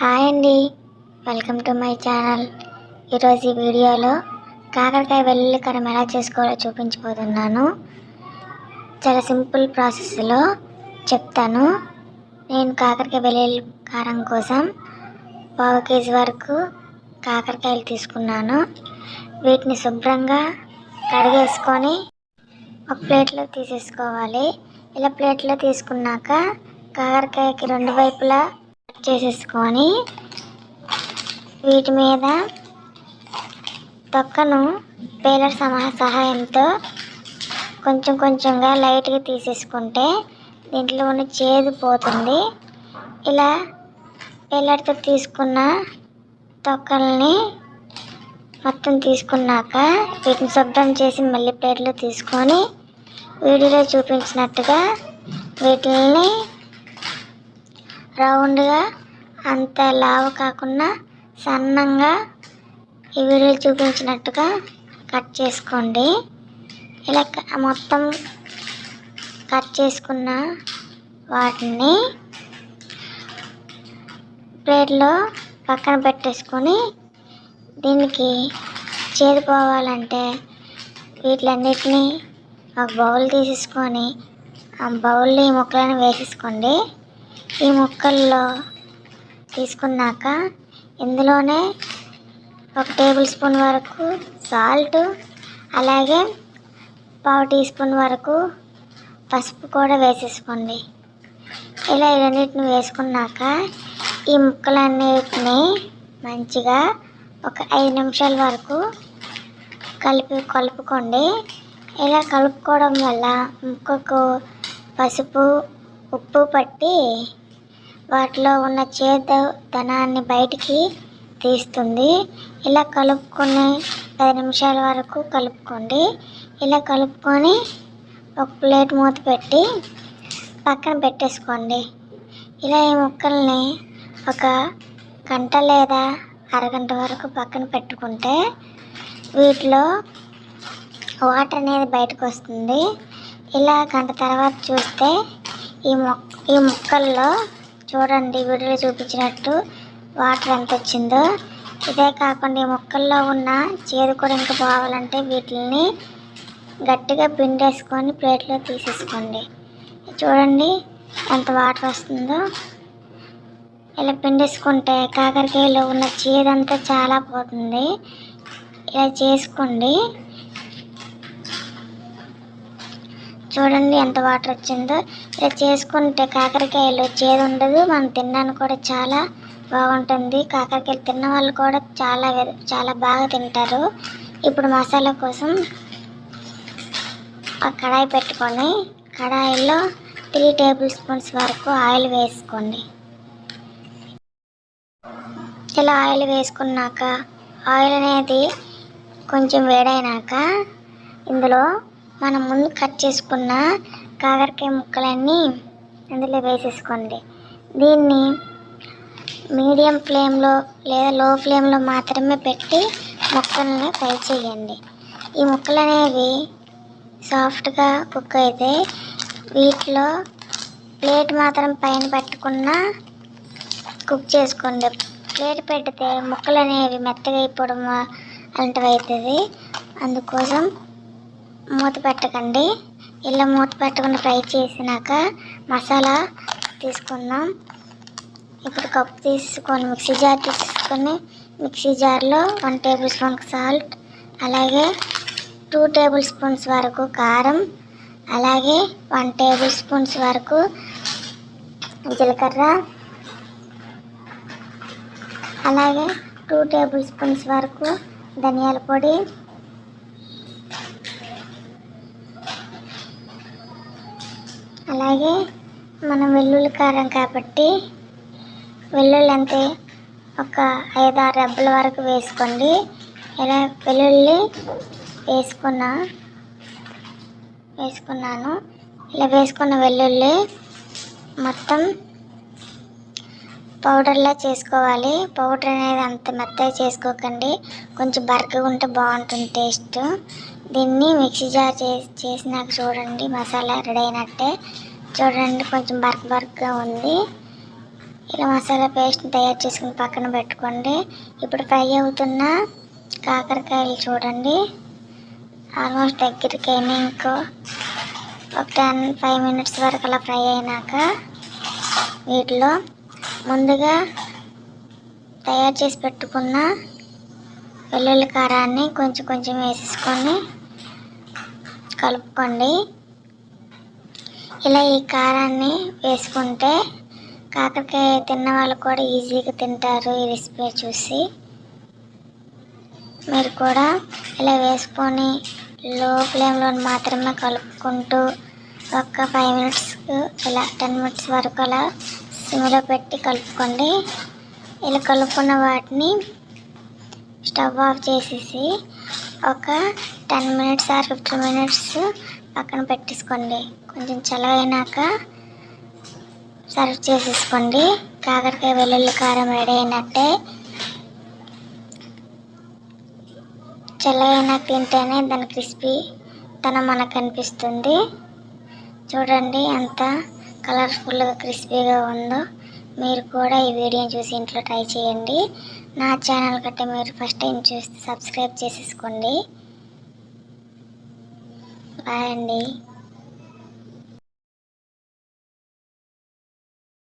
Hi అండి, welcome to my channel. ఈరోజు ఈ వీడియోలో కాకరకాయ వెల్లుల్లి కారం ఎలా చేసుకోవాలో చూపించబోతున్నాను. చాలా సింపుల్ ప్రాసెస్లో చెప్తాను. నేను కాకరకాయ వెల్లుల్లి కారం కోసం 1/2 కేజీ వరకు కాకరకాయలు తీసుకున్నాను. వీటిని శుభ్రంగా కడిగేసుకొని ఒక ప్లేట్లో తీసేసుకోవాలి. ఇలా ప్లేట్లో తీసుకున్నాక కాకరకాయకి 2 వైపులా చేసేసుకొని వీటి మీద తొక్కను పేలర్ సహాయంతో కొంచెం కొంచెంగా లైట్గా తీసేసుకుంటే దీంట్లో ఉన్న చేదు పోతుంది. ఇలా పేలర్తో తీసుకున్న తొక్కల్ని మొత్తం తీసుకున్నాక వీటిని శుభ్రం చేసి మళ్ళీ ప్లేట్లో తీసుకొని వీడియోలో చూపించినట్టుగా వీటిని రౌండ్గా అంత లావు కాకుండా సన్నంగా ఈ వీడియోలో చూపించినట్టుగా కట్ చేసుకోండి. ఇలా మొత్తం కట్ చేసుకున్న వాటిని ప్లేట్లో పక్కన పెట్టేసుకొని దీనికి చేదు పోవాలంటే వీటిలన్నిటినీ ఒక బౌల్ తీసేసుకొని ఆ బౌల్లో ఈ ముక్కలను వేసేసుకోండి. ఈ ముక్కల్లో తీసుకున్నాక ఇందులోనే 1 టేబుల్ స్పూన్ వరకు సాల్ట్, అలాగే 1/2 టీ స్పూన్ వరకు పసుపు కూడా వేసేసుకోండి. ఇలా ఇవన్నిటిని వేసుకున్నాక ఈ ముక్కలన్నిటిని మంచిగా ఒక 5 నిమిషాల వరకు కలుపుకోండి. ఇలా కలుపుకోవడం వల్ల ముక్కకు పసుపు, ఉప్పు పట్టి వాటిలో ఉన్న చేదుతనాన్ని బయటికి తీస్తుంది. ఇలా కలుపుకొని 10 నిమిషాల వరకు కలుపుకోండి. ఇలా కలుపుకొని ఒక ప్లేట్ మూత పెట్టి పక్కన పెట్టేసుకోండి. ఇలా ఈ ముక్కల్ని ఒక గంట లేదా అరగంట వరకు పక్కన పెట్టుకుంటే వీటిలో వాటర్ అనేది బయటకు వస్తుంది. ఇలా గంట తర్వాత చూస్తే ఈ ముక్కల్లో చూడండి, వీడియోలో చూపించినట్టు వాటర్ ఎంత వచ్చిందో. ఇదే కాకుండా ఈ ముక్కల్లో ఉన్న చేదు కూడా ఇంకా పోవాలంటే వీటిని గట్టిగా పిండేసుకొని ప్లేట్లో తీసేసుకోండి. చూడండి ఎంత వాటర్ వస్తుందో. ఇలా పిండేసుకుంటే కాకరకాయలో ఉన్న చేదంతా చాలా పోతుంది. ఇలా చేసుకోండి. చూడండి ఎంత వాటర్ వచ్చిందో. ఇలా చేసుకుంటే కాకరకాయలు చేదు ఉండదు, మనం తినడానికి కూడా చాలా బాగుంటుంది. కాకరకాయలు తిన్న వాళ్ళు కూడా చాలా బాగా తింటారు. ఇప్పుడు మసాలా కోసం ఒక కడాయి పెట్టుకొని కడాయిలో 3 టేబుల్ స్పూన్స్ వరకు ఆయిల్ వేసుకోండి. ఇలా ఆయిల్ వేసుకున్నాక ఆయిల్ అనేది కొంచెం వేడైనాక ఇందులో మనం ముందు కట్ చేసుకున్న కాకరకాయ ముక్కలన్నీ అందులో వేసేసుకోండి. దీన్ని మీడియం ఫ్లేమ్లో లేదా లో ఫ్లేమ్లో మాత్రమే పెట్టి ముక్కల్ని ఫ్రై చేయండి. ఈ ముక్కలు అనేవి సాఫ్ట్గా కుక్ అయితే వీటిలో ప్లేట్ మాత్రం పైన పెట్టుకున్న కుక్ చేసుకోండి. ప్లేట్ పెడితే ముక్కలు అనేవి మెత్తగా అయిపోవడం అలాంటివి అవుతుంది. అందుకోసం మూత పెట్టకండి. ఇలా మూత పెట్టకుండా ఫ్రై చేసినాక మసాలా తీసుకుందాం. ఇప్పుడు కప్పు తీసుకొని మిక్సీ జార్ తీసుకొని మిక్సీ జార్లో 1 టేబుల్ స్పూన్ సాల్ట్, అలాగే 2 టేబుల్ స్పూన్స్ వరకు కారం, అలాగే 1 టేబుల్ స్పూన్స్ వరకు జీలకర్ర, అలాగే 2 టేబుల్ స్పూన్స్ వరకు ధనియాల పొడి, అలాగే మనం వెల్లుల్లి కారం కాబట్టి వెల్లుల్లి అంతే ఒక 5-6 రెబ్బల వరకు వేసుకోండి. ఇలా వెల్లుల్లి వేసుకున్నాను. ఇలా వేసుకున్న వెల్లుల్లి మొత్తం పౌడర్లా చేసుకోవాలి. పౌడర్ అనేది అంత మెత్తగా చేసుకోకండి, కొంచెం బరకగా ఉంటే బాగుంటుంది టేస్ట్. దీన్ని మిక్సీ జార్ చేసినాక చూడండి మసాలా రెడీ అయినట్టే. చూడండి కొంచెం బరకగా ఉంది. ఇలా మసాలా పేస్ట్ని తయారు చేసుకుని పక్కన పెట్టుకోండి. ఇప్పుడు ఫ్రై అవుతున్న కాకరకాయలు చూడండి, ఆల్మోస్ట్ దగ్గరికి అయినా ఇంకో ఒక 5 minutes వరకు అలా ఫ్రై అయినాక వీటిలో ముందుగా తయారు చేసి పెట్టుకున్న వెల్లుల్లి కారాన్ని కొంచెం కొంచెం వేసేసుకొని కలుపుకోండి. ఇలా ఈ కారాన్ని వేసుకుంటే కాకరకాయ తిన్న వాళ్ళు కూడా ఈజీగా తింటారు. ఈ రెసిపీ చూసి మీరు కూడా ఇలా వేసుకొని లో ఫ్లేమ్లో మాత్రమే కలుపుకుంటూ ఒక 5 minutes ఇలా 10 minutes వరకు అలా సిమ్లో పెట్టి కలుపుకోండి. ఇలా కలుపుకున్న వాటిని స్టవ్ ఆఫ్ చేసేసి ఒక 10 minutes or 15 minutes పక్కన పెట్టేసుకోండి. కొంచెం చల్లగైనాక సర్వ్ చేసేసుకోండి. కాకరకాయ వెల్లుల్లి కారం రెడీ అయినట్టే. చల్లగైనాక తింటేనే దాని క్రిస్పీ తనం మనకు అనిపిస్తుంది. చూడండి ఎంత కలర్ఫుల్గా క్రిస్పీగా ఉందో. మీరు కూడా ఈ వీడియోని చూసి ఇంట్లో ట్రై చేయండి. నా ఛానల్ గట్ట మీరు ఫస్ట్ టైం చూస్తే సబ్స్క్రైబ్ చేసేసుకోండి. బాయ్ అండి.